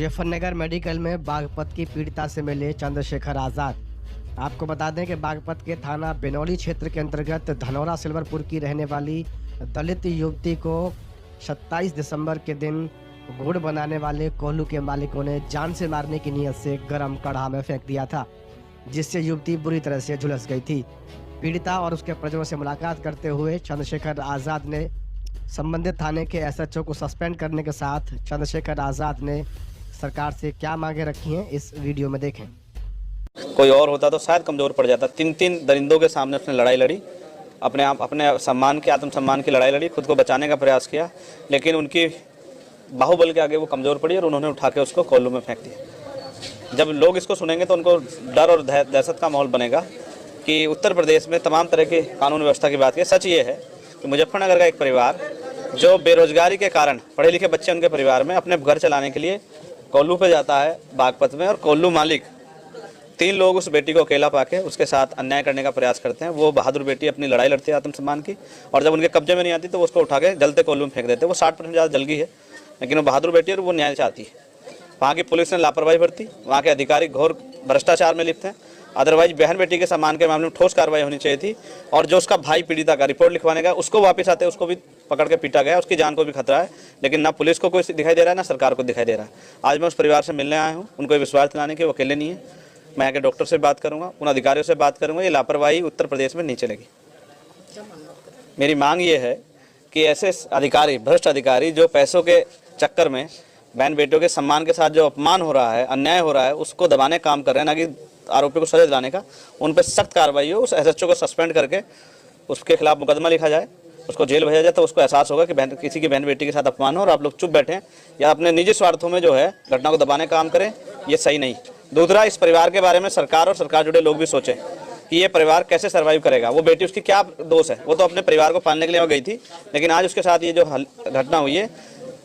Muzaffarnagar medical में बागपत की पीड़िता से मिले चंद्रशेखर आज़ाद। आपको बता दें कि बागपत के थाना बिनौली क्षेत्र के अंतर्गत धनौरा सिल्वरपुर की रहने वाली दलित युवती को 27 दिसंबर के दिन गुड़ बनाने वाले कोल्हू के मालिकों ने जान से मारने की नीयत से गर्म कढ़ा में फेंक दिया था, जिससे युवती बुरी तरह से झुलस गई थी। पीड़िता और उसके परिजनों से मुलाकात करते हुए चंद्रशेखर आज़ाद ने संबंधित थाने के एसएचओ को सस्पेंड करने के साथ चंद्रशेखर आज़ाद ने सरकार से क्या मांगे रखी हैं, इस वीडियो में देखें। कोई और होता तो शायद कमज़ोर पड़ जाता। तीन दरिंदों के सामने उसने लड़ाई लड़ी, अपने सम्मान की, आत्मसम्मान की लड़ाई लड़ी, खुद को बचाने का प्रयास किया, लेकिन उनकी बाहुबल के आगे वो कमज़ोर पड़ी और उन्होंने उठा के उसको कोल्हू में फेंक दिया। जब लोग इसको सुनेंगे तो उनको डर और दहशत का माहौल बनेगा कि उत्तर प्रदेश में तमाम तरह की कानून व्यवस्था की बात की। सच ये है कि मुजफ्फरनगर का एक परिवार जो बेरोजगारी के कारण, पढ़े लिखे बच्चे उनके परिवार में, अपने घर चलाने के लिए कोल्हू पे जाता है बागपत में, और कोल्हू मालिक 3 लोग उस बेटी को अकेला पाके उसके साथ अन्याय करने का प्रयास करते हैं। वो बहादुर बेटी अपनी लड़ाई लड़ती है आत्मसम्मान की, और जब उनके कब्जे में नहीं आती तो वो उसको उठा के जलते कोल्हू में फेंक देते हैं। वो 60% ज़्यादा जल गई है, लेकिन वो बहादुर बेटी है और वो न्याय चाहती है। वहाँ की पुलिस ने लापरवाही बरती, वहाँ के अधिकारी घोर भ्रष्टाचार में लिप्त हैं। अदरवाइज बहन बेटी के सम्मान के मामले में ठोस कार्रवाई होनी चाहिए थी। और जो उसका भाई पीड़िता का रिपोर्ट लिखवाने गया, उसको वापस आते उसको भी पकड़ के पीटा गया, उसकी जान को भी खतरा है, लेकिन ना पुलिस को कोई दिखाई दे रहा है, ना सरकार को दिखाई दे रहा है। आज मैं उस परिवार से मिलने आया हूँ, उनको विश्वास दिलाने के वो अकेले नहीं है। मैं आके डॉक्टर से बात करूँगा, उन अधिकारियों से बात करूँगा। ये लापरवाही उत्तर प्रदेश में नहीं चलेगी। मेरी मांग ये है कि ऐसे अधिकारी, भ्रष्ट अधिकारी जो पैसों के चक्कर में बहन बेटियों के सम्मान के साथ जो अपमान हो रहा है, अन्याय हो रहा है, उसको दबाने काम कर रहे हैं, ना कि आरोपी को सजा दिलाने का। उन पर सख्त कार्रवाई हो, उस एसएचओ को सस्पेंड करके उसके खिलाफ मुकदमा लिखा जाए, उसको जेल भेजा जाए, तो उसको एहसास होगा कि किसी की बहन बेटी के साथ अपमान हो और आप लोग चुप बैठे या अपने निजी स्वार्थों में जो है घटना को दबाने का काम करें। ये सही नहीं। दूसरा, इस परिवार के बारे में सरकार और सरकार जुड़े लोग भी सोचें कि ये परिवार कैसे सर्वाइव करेगा। वो बेटी, उसकी क्या दोष है? वो तो अपने परिवार को पालने के लिए वहाँ गई थी, लेकिन आज उसके साथ ये जो घटना हुई है,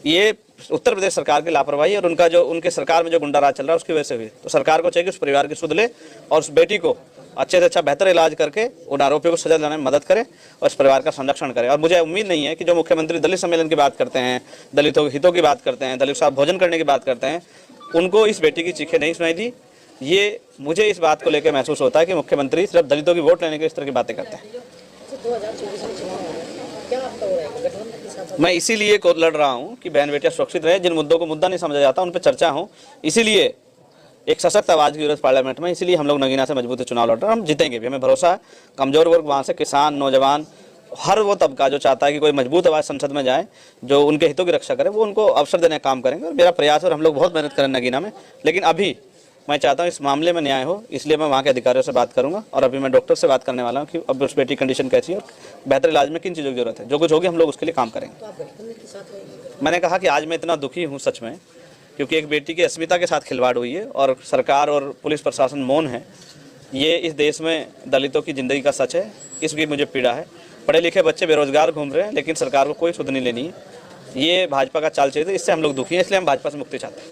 ये उत्तर प्रदेश सरकार की लापरवाही और उनके सरकार में जो गुंडा राज चल रहा है उसकी वजह से हुई। तो सरकार को चाहिए कि उस परिवार की सुध ले और उस बेटी को अच्छे से अच्छा बेहतर इलाज करके उन आरोपियों को सजा दिलाने में मदद करे और इस परिवार का संरक्षण करे। और मुझे उम्मीद नहीं है कि जो मुख्यमंत्री दलित सम्मेलन की बात करते हैं, दलितों के हितों की बात करते हैं, दलित साथ भोजन करने की बात करते हैं, उनको इस बेटी की चीखें नहीं सुनाई दी। ये मुझे इस बात को लेकर महसूस होता है कि मुख्यमंत्री सिर्फ दलितों की वोट लेने के इस तरह की बातें करते हैं। मैं इसीलिए लड़ रहा हूं कि बहन बेटियां सुरक्षित रहे। जिन मुद्दों को मुद्दा नहीं समझा जाता उन पर चर्चा हो, इसीलिए एक सशक्त आवाज़ की जरूरत पार्लियामेंट में। इसीलिए हम लोग नगीना से मजबूत चुनाव लड़ रहे हैं। हम जीतेंगे भी, हमें भरोसा है। कमजोर वर्ग, वहाँ से किसान, नौजवान, हर वो तबका जो चाहता है कि कोई मजबूत आवाज़ संसद में जाए जो उनके हितों की रक्षा करे, वो उनको अवसर देने का काम करेंगे। और मेरा प्रयास है और हम लोग बहुत मेहनत करें नगीना में। लेकिन अभी मैं चाहता हूँ इस मामले में न्याय हो, इसलिए मैं वहाँ के अधिकारियों से बात करूँगा। और अभी मैं डॉक्टर से बात करने वाला हूँ कि अब उस बेटी की कंडीशन कैसी है और बेहतर इलाज में किन चीज़ों की जरूरत है। जो कुछ होगी हम लोग उसके लिए काम करेंगे। मैंने कहा कि आज मैं इतना दुखी हूँ सच में, क्योंकि एक बेटी की अस्मिता के साथ खिलवाड़ हुई है और सरकार और पुलिस प्रशासन मौन है। ये इस देश में दलितों की ज़िंदगी का सच है, इसकी मुझे पीड़ा है। पढ़े लिखे बच्चे बेरोजगार घूम रहे हैं, लेकिन सरकार को कोई सुध नहीं लेनी है। ये भाजपा का चाल चलिए, इससे हम लोग दुखी हैं, इसलिए हम भाजपा से मुक्ति चाहते हैं।